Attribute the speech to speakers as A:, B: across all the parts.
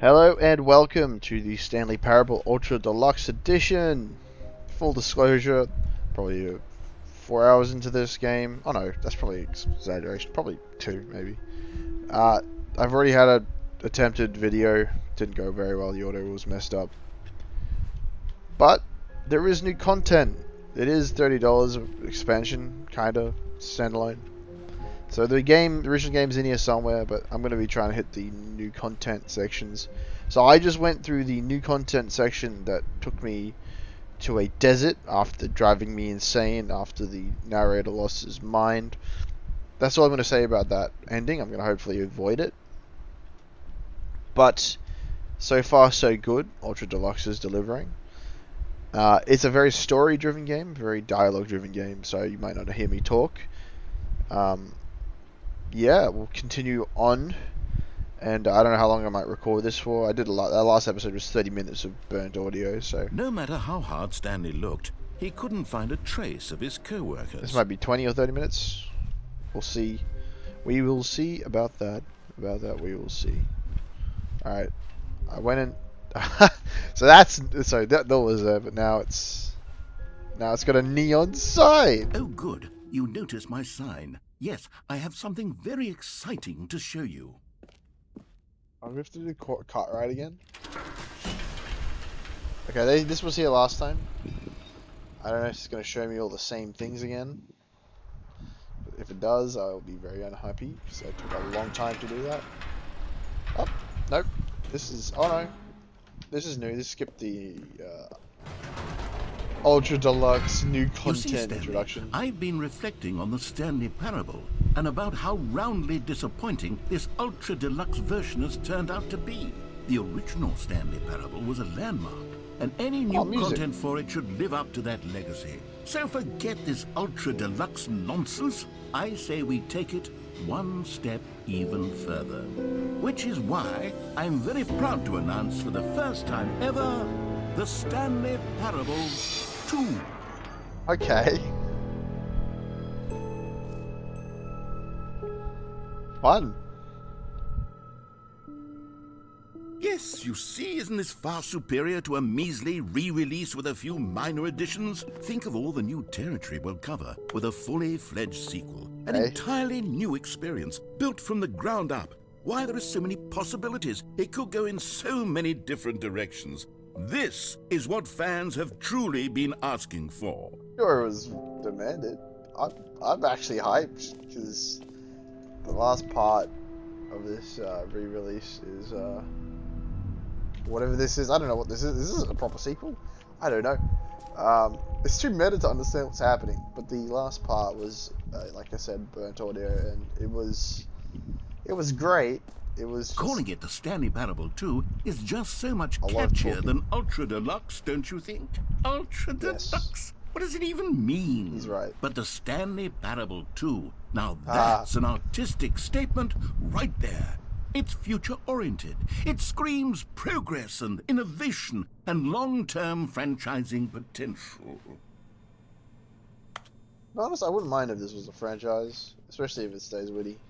A: Hello and welcome to the Stanley Parable Ultra Deluxe Edition. Full disclosure, probably 4 hours into this game. Oh no, that's probably exaggeration. Probably 2 maybe. I've already had a attempted video. Didn't go very well. The audio was messed up. But there is new content. It is $30 of expansion, kinda standalone. So the original game's in here somewhere, but I'm going to be trying to hit the new content sections. So I just went through the new content section that took me to a desert after driving me insane after the narrator lost his mind. That's all I'm going to say about that ending. I'm going to hopefully avoid it. But so far so good. Ultra Deluxe is delivering. It's a very story-driven game, very dialogue-driven game, so you might not hear me talk. Yeah, we'll continue on, and I don't know how long I might record this for. I did a lot. That last episode was 30 minutes of burnt audio, so
B: No matter how hard Stanley looked, he couldn't find a trace of his co-workers.
A: this might be 20 or 30 minutes. We'll see. We will see about that. About that, we will see. All right, I went in. So that was there, but now it's got a neon sign.
B: Oh, good. You notice my sign. Yes, I have something very exciting to show you.
A: Oh, we have to do cut right again. Okay, this was here last time. I don't know if it's going to show me all the same things again. But if it does, I'll be very unhappy, because it took a long time to do that. Oh, nope. Oh no. This is new. This skipped the Ultra Deluxe new content introduction.
B: I've been reflecting on the Stanley Parable and about how roundly disappointing this Ultra Deluxe version has turned out to be. The original Stanley Parable was a landmark, and any new content for it should live up to that legacy. So forget this Ultra Deluxe nonsense. I say we take it one step even further. Which is why I'm very proud to announce for the first time ever, the Stanley Parable 2.
A: Okay. Fun.
B: Yes, you see, isn't this far superior to a measly re-release with a few minor additions? Think of all the new territory we'll cover with a fully fledged sequel. An entirely new experience, built from the ground up. Why, there are so many possibilities. It could go in so many different directions. This is what fans have truly been asking for.
A: Sure, it was demanded. I'm actually hyped, because the last part of this re-release is whatever this is. I don't know what this is. This isn't a proper sequel. I don't know. It's too meta to understand what's happening. But the last part was, like I said, burnt audio, and it was great. It was
B: calling it the Stanley Parable 2 is just so much catchier than Ultra Deluxe, don't you think? Ultra Deluxe? What does it even mean?
A: He's right.
B: But the Stanley Parable 2, now that's an artistic statement right there. It's future-oriented. It screams progress and innovation and long-term franchising potential.
A: To be honest, I wouldn't mind if this was a franchise, especially if it stays witty.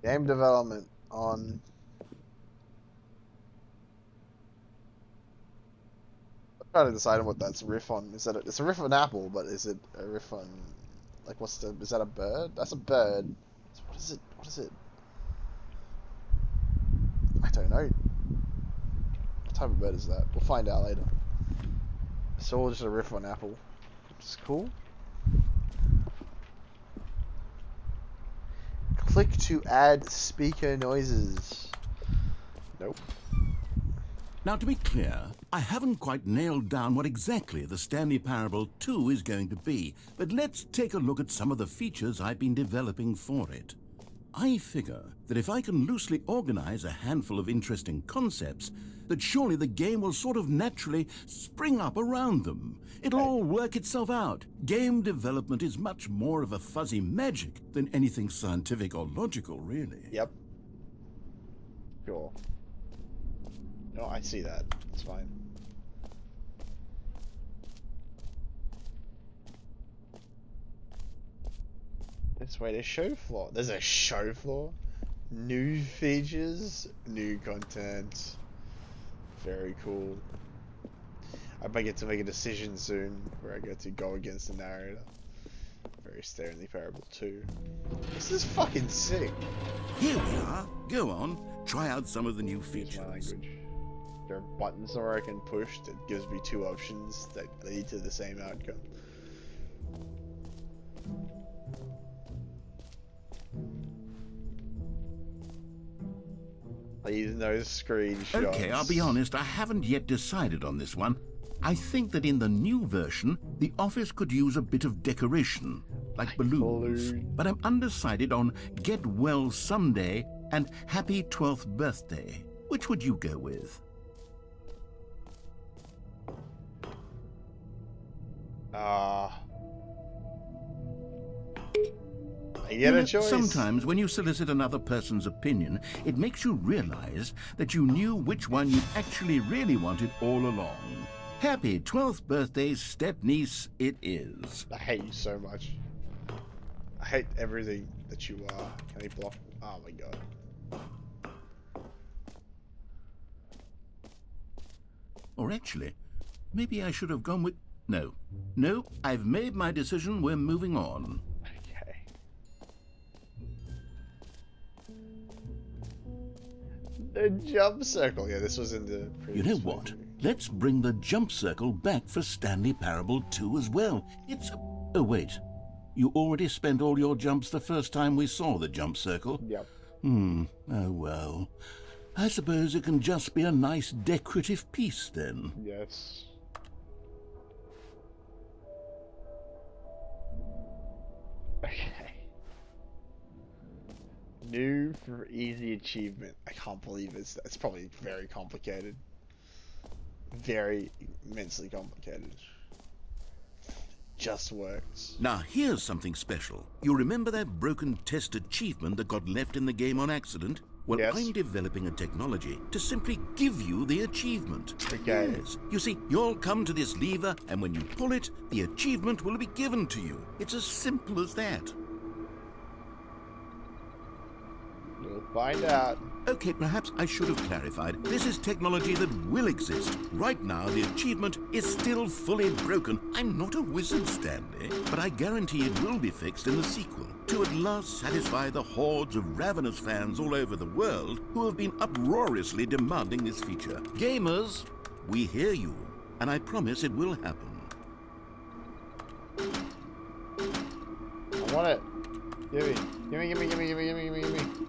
A: Game development on... I'm trying to decide on what that's a riff on. It's a riff on Apple, but is it a riff on... Like, is that a bird? That's a bird. So what is it? I don't know. What type of bird is that? We'll find out later. It's all just a riff on Apple. Which is cool. Click to add speaker noises. Nope.
B: Now, to be clear, I haven't quite nailed down what exactly the Stanley Parable 2 is going to be, but let's take a look at some of the features I've been developing for it. I figure that if I can loosely organize a handful of interesting concepts, that surely the game will sort of naturally spring up around them. It'll all work itself out. Game development is much more of a fuzzy magic than anything scientific or logical, really.
A: Yep. Sure. No, I see that. It's fine. This way to show floor. There's a show floor. New features, new content. Very cool. I might get to make a decision soon where I get to go against the narrator. Very Stanley Parable 2. This is fucking sick.
B: Here we are. Go on, try out some of the new
A: Use my
B: features.
A: language. There are buttons where I can push that gives me two options that lead to the same outcome. Please no screenshots.
B: Okay, I'll be honest, I haven't yet decided on this one. I think that in the new version, the office could use a bit of decoration, like balloons. But I'm undecided on Get Well Someday and Happy 12th Birthday. Which would you go with?
A: I get a choice.
B: Sometimes when you solicit another person's opinion, it makes you realize that you knew which one you actually really wanted all along. Happy 12th birthday, step-niece, it is.
A: I hate you so much. I hate everything that you are. Can he block? Oh my god.
B: Or actually, maybe I should have gone with... No. No, I've made my decision. We're moving on.
A: Okay. The jump circle. Yeah, this was in the
B: You
A: previous
B: know what?
A: playthrough.
B: Let's bring the jump circle back for Stanley Parable 2 as well. It's... Oh, wait. You already spent all your jumps the first time we saw the jump circle?
A: Yep.
B: Oh well. I suppose it can just be a nice decorative piece then.
A: Yes. Okay. New for easy achievement. I can't believe it's probably very complicated. Very immensely complicated. Just works.
B: Now here's something special. You remember that broken test achievement that got left in the game on accident? Well,
A: Yes.
B: I'm developing a technology to simply give you the achievement.
A: Okay.
B: Yes. You see, you'll come to this lever, and when you pull it, the achievement will be given to you. It's as simple as that.
A: You'll find out.
B: Okay, perhaps I should have clarified. This is technology that will exist. Right now, the achievement is still fully broken. I'm not a wizard, Stanley, but I guarantee it will be fixed in the sequel to at last satisfy the hordes of ravenous fans all over the world who have been uproariously demanding this feature. Gamers, we hear you, and I promise it will happen.
A: I want it. Give me. Give me, give me, give me, give me, give me, give me, give me.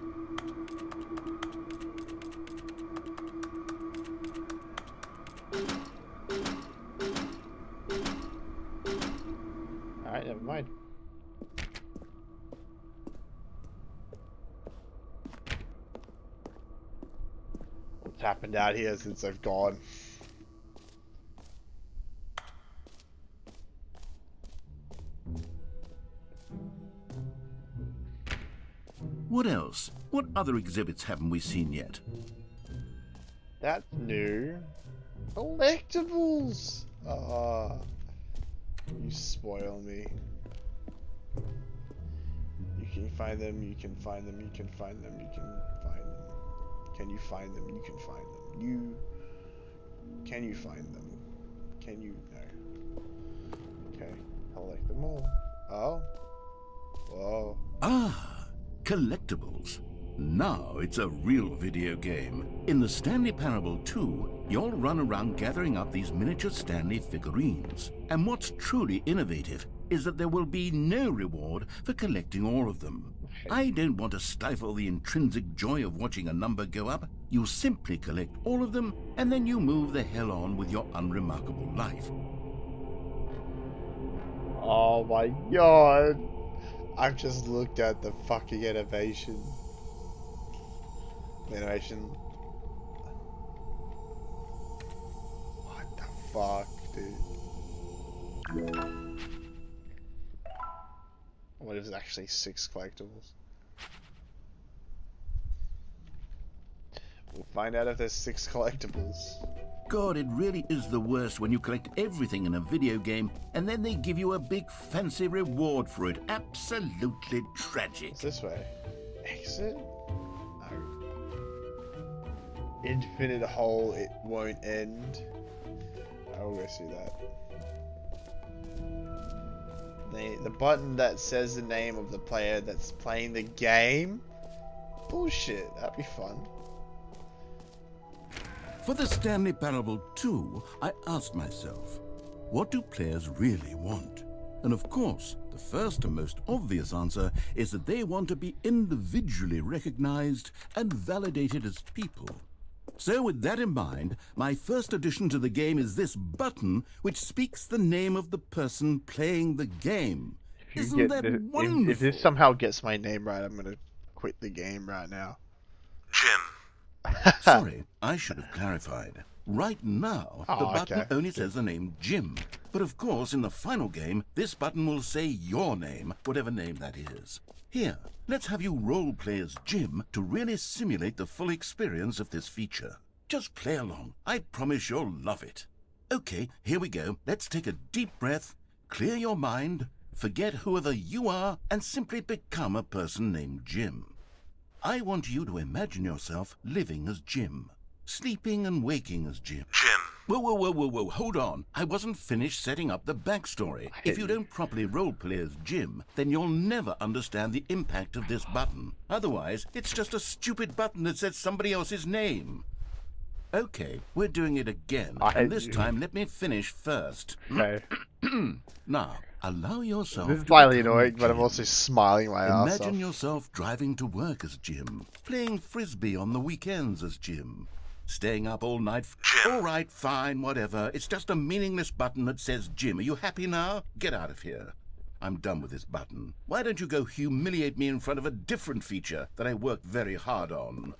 A: Alright, never mind. What's happened out here since I've gone?
B: What else? What other exhibits haven't we seen yet?
A: That's new. Collectibles! Ah, you spoil me. You can find them, you can find them, you can find them, you can find them. Can you find them? You can find them. Can you find them? Can you? No. Okay, collect them all. Oh. Whoa.
B: Ah, collectibles. Now it's a real video game. In the Stanley Parable 2, you'll run around gathering up these miniature Stanley figurines. And what's truly innovative is that there will be no reward for collecting all of them. I don't want to stifle the intrinsic joy of watching a number go up. You simply collect all of them, and then you move the hell on with your unremarkable life.
A: Oh my god. I've just looked at the fucking animation. What the fuck, dude? What if there's actually 6 collectibles? We'll find out if there's 6 collectibles.
B: God, it really is the worst when you collect everything in a video game and then they give you a big fancy reward for it. Absolutely tragic.
A: It's this way. Exit? No. Infinite hole, it won't end. I will go see that. The button that says the name of the player that's playing the game? Bullshit, that'd be fun.
B: For the Stanley Parable 2, I asked myself, what do players really want? And of course, the first and most obvious answer is that they want to be individually recognized and validated as people. So with that in mind, my first addition to the game is this button which speaks the name of the person playing the game. Isn't that wonderful?
A: If this somehow gets my name right, I'm gonna quit the game right now.
C: Jim.
B: Sorry, I should have clarified. Right now, the
A: Oh,
B: button
A: okay.
B: only says the name Jim. But of course, in the final game, this button will say your name, whatever name that is. Here, let's have you role-play as Jim to really simulate the full experience of this feature. Just play along. I promise you'll love it. Okay, here we go. Let's take a deep breath, clear your mind, forget whoever you are, and simply become a person named Jim. I want you to imagine yourself living as Jim, sleeping and waking as Jim.
C: Jim.
B: Whoa, hold on. I wasn't finished setting up the backstory. If you don't properly roleplay as Jim, then you'll never understand the impact of this button. Otherwise, it's just a stupid button that says somebody else's name. Okay, we're doing it again, and this time let me finish first.
A: Okay.
B: Now, allow yourself
A: This is
B: to
A: slightly
B: become
A: annoying, but I'm
B: Jim.
A: also smiling my ass off.
B: Imagine yourself driving to work as Jim, playing frisbee on the weekends as Jim, staying up all night.
C: Jim.
B: All right, fine, whatever. It's just a meaningless button that says Jim. Are you happy now? Get out of here. I'm done with this button. Why don't you go humiliate me in front of a different feature that I worked very hard on?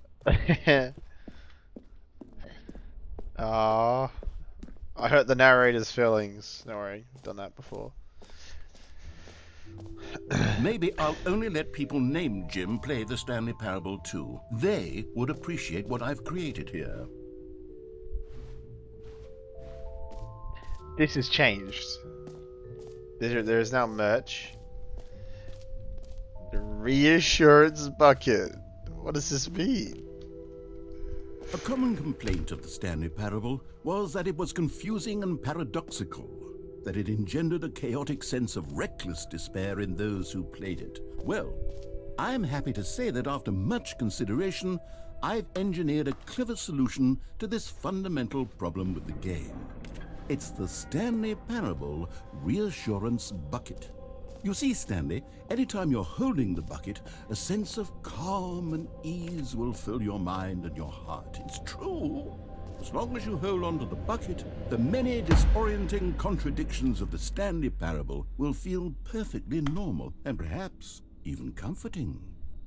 A: Aww. I hurt the narrator's feelings. Don't worry, I've done that before.
B: Maybe I'll only let people named Jim play the Stanley Parable 2. They would appreciate what I've created here.
A: This has changed. There is now merch. The reassurance bucket. What does this mean?
B: A common complaint of the Stanley Parable was that it was confusing and paradoxical, that it engendered a chaotic sense of reckless despair in those who played it. Well, I'm happy to say that after much consideration, I've engineered a clever solution to this fundamental problem with the game. It's the Stanley Parable Reassurance Bucket. You see, Stanley, anytime you're holding the bucket, a sense of calm and ease will fill your mind and your heart. It's true. As long as you hold on to the bucket, the many disorienting contradictions of the Stanley Parable will feel perfectly normal and perhaps even comforting.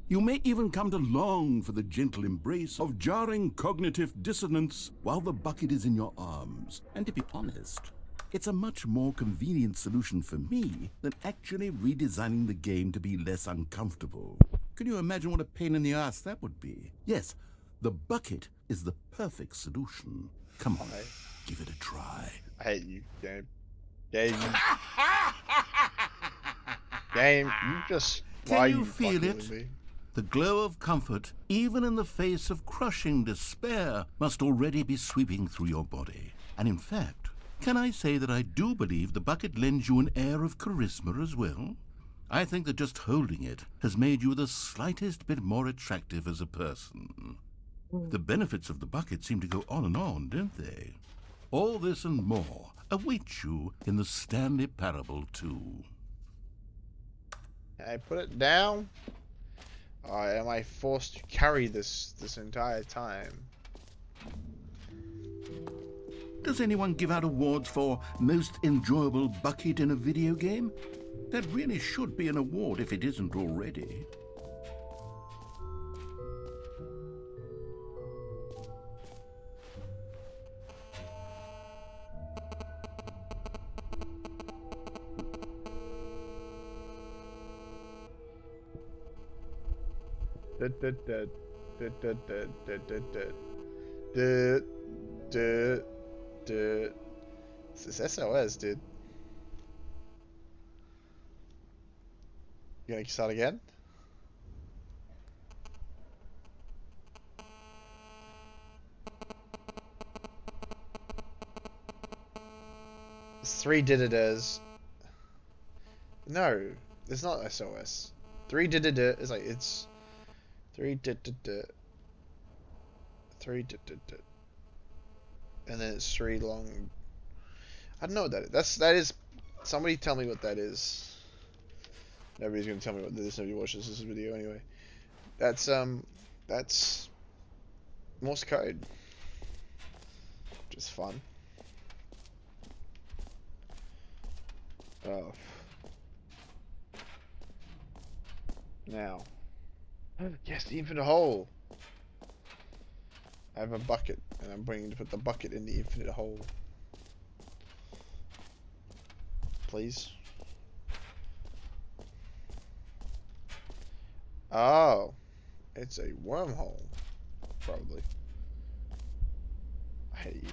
B: You may even come to long for the gentle embrace of jarring cognitive dissonance while the bucket is in your arms. And to be honest, it's a much more convenient solution for me than actually redesigning the game to be less uncomfortable. Can you imagine what a pain in the ass that would be? Yes, the bucket is the perfect solution. Come on, give it a try.
A: I hate you, game. Game. Game, you just...
B: Can
A: why are
B: you
A: fucking
B: feel
A: with
B: it?
A: me?
B: The glow of comfort, even in the face of crushing despair, must already be sweeping through your body. And in fact, can I say that I do believe the bucket lends you an air of charisma as well? I think that just holding it has made you the slightest bit more attractive as a person. The benefits of the bucket seem to go on and on, don't they? All this and more await you in the Stanley Parable 2.
A: Can I put it down? Or am I forced to carry this entire time?
B: Does anyone give out awards for most enjoyable bucket in a video game? That really should be an award if it isn't already.
A: This is SOS, dude. You gonna start again? It's 3 did-it-as. No, it's not SOS. 3 did-it-as. It's like, it's 3 did-it-as. 3 did-it-as. And then it's 3 long. I don't know what that is. That is. Somebody tell me what that is. Nobody's gonna tell me what this is. Nobody watches this video anyway. That's Morse code. Just fun. Oh. Now. Yes, the infinite hole. I have a bucket, and I'm bringing to put the bucket in the infinite hole. Please. Oh. It's a wormhole. Probably. I hate you.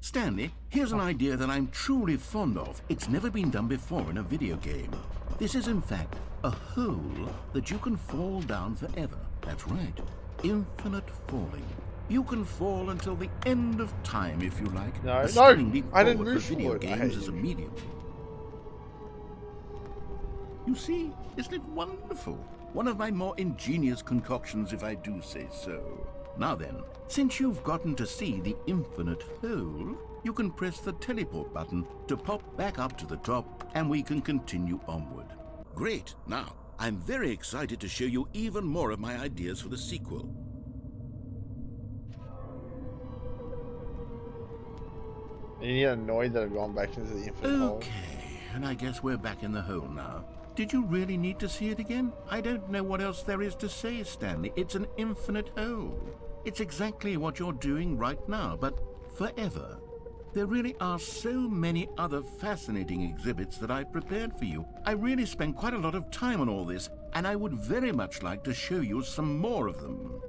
B: Stanley, here's an idea that I'm truly fond of. It's never been done before in a video game. This is, in fact, a hole that you can fall down forever. That's right. Infinite falling. You can fall until the end of time, if you like.
A: No,
B: a stunning leap
A: I didn't
B: forward
A: move
B: for video
A: forward. I
B: games
A: hate
B: as a
A: you.
B: medium. You see, isn't it wonderful? One of my more ingenious concoctions, if I do say so. Now then, since you've gotten to see the infinite hole, you can press the teleport button to pop back up to the top, and we can continue onward. Great. Now, I'm very excited to show you even more of my ideas for the sequel.
A: And you get annoyed that I've gone back into the infinite hole.
B: Okay, and I guess we're back in the hole now. Did you really need to see it again? I don't know what else there is to say, Stanley. It's an infinite hole. It's exactly what you're doing right now, but forever. There really are so many other fascinating exhibits that I prepared for you. I really spent quite a lot of time on all this, and I would very much like to show you some more of them.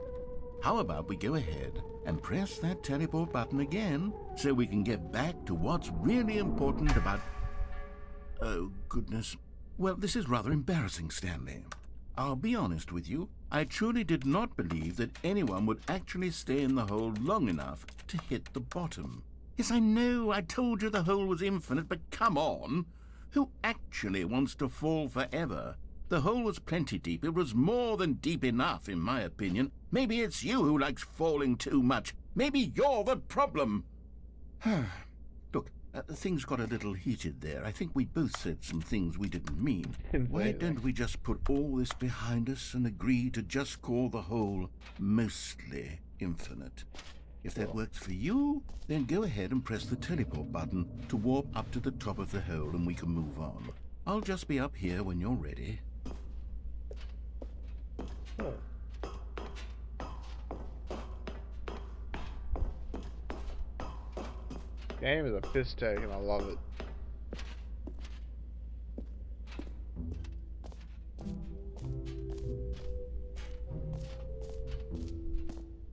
B: How about we go ahead and press that teleport button again so we can get back to what's really important about... Oh, goodness. Well, this is rather embarrassing, Stanley. I'll be honest with you. I truly did not believe that anyone would actually stay in the hole long enough to hit the bottom. Yes, I know, I told you the hole was infinite, but come on. Who actually wants to fall forever? The hole was plenty deep. It was more than deep enough, in my opinion. Maybe it's you who likes falling too much. Maybe you're the problem. Look, things got a little heated there. I think we both said some things we didn't mean. Why don't we just put all this behind us and agree to just call the hole mostly infinite? If that works for you, then go ahead and press the teleport button to warp up to the top of the hole and we can move on. I'll just be up here when you're ready.
A: Oh. Game is a piss take and I love it.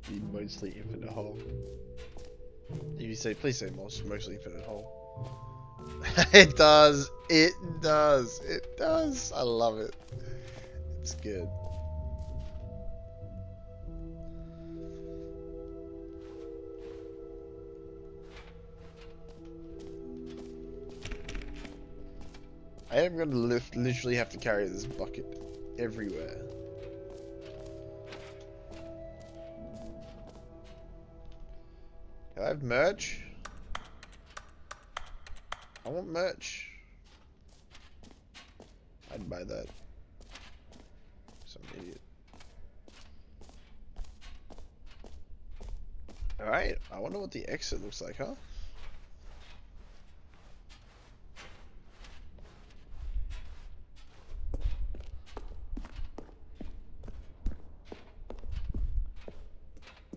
A: The mostly infinite hole. If you say, please say mostly infinite hole. It does. It does. It does. I love it. It's good. I am going to literally have to carry this bucket everywhere. Can I have merch? I want merch. I'd buy that. Some idiot. Alright, I wonder what the exit looks like, huh?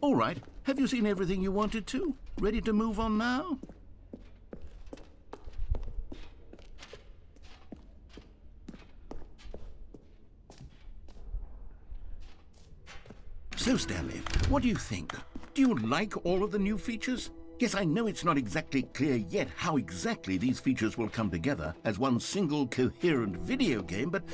B: All right, have you seen everything you wanted to? Ready to move on now? So, Stanley, what do you think? Do you like all of the new features? Yes, I know it's not exactly clear yet how exactly these features will come together as one single coherent video game, but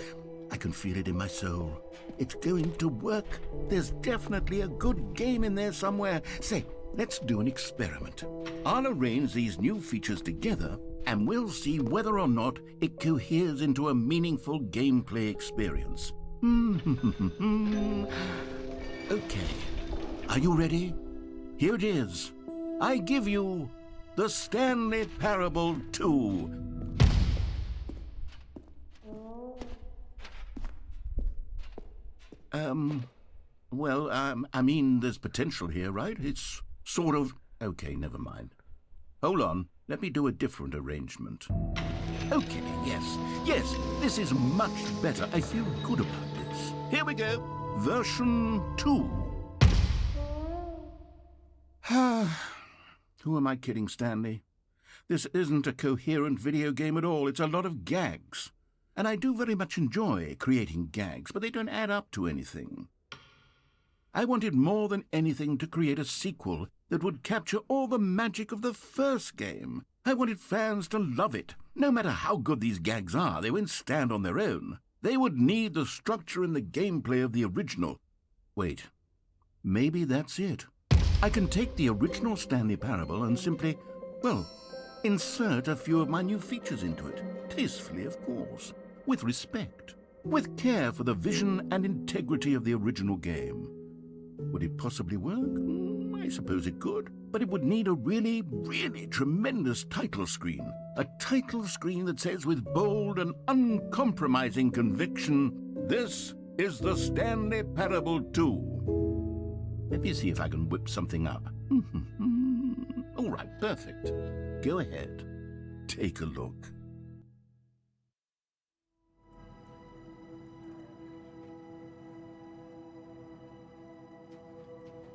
B: I can feel it in my soul. It's going to work. There's definitely a good game in there somewhere. Say, let's do an experiment. I'll arrange these new features together, and we'll see whether or not it coheres into a meaningful gameplay experience. Okay. Are you ready? Here it is. I give you the Stanley Parable 2. I mean, there's potential here, right? It's sort of... Okay, never mind. Hold on, let me do a different arrangement. Okay, yes, this is much better. I feel good about this. Here we go. Version 2. Who am I kidding, Stanley? This isn't a coherent video game at all. It's a lot of gags. And I do very much enjoy creating gags, but they don't add up to anything. I wanted more than anything to create a sequel that would capture all the magic of the first game. I wanted fans to love it. No matter how good these gags are, they won't stand on their own. They would need the structure and the gameplay of the original. Wait, maybe that's it. I can take the original Stanley Parable and simply, well, insert a few of my new features into it. Tastefully, of course. With respect. With care for the vision and integrity of the original game. Would it possibly work? I suppose it could. But it would need a really, really tremendous title screen. A title screen that says with bold and uncompromising conviction, "This is the Stanley Parable 2. Let me see if I can whip something up. All right, perfect. Go ahead. Take a look.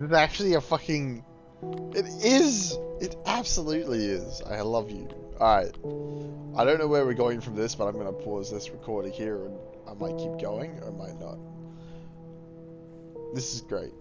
A: It's actually a fucking... It is! It absolutely is. I love you. Alright. I don't know where we're going from this, but I'm going to pause this recording here and I might keep going, or I might not. This is great.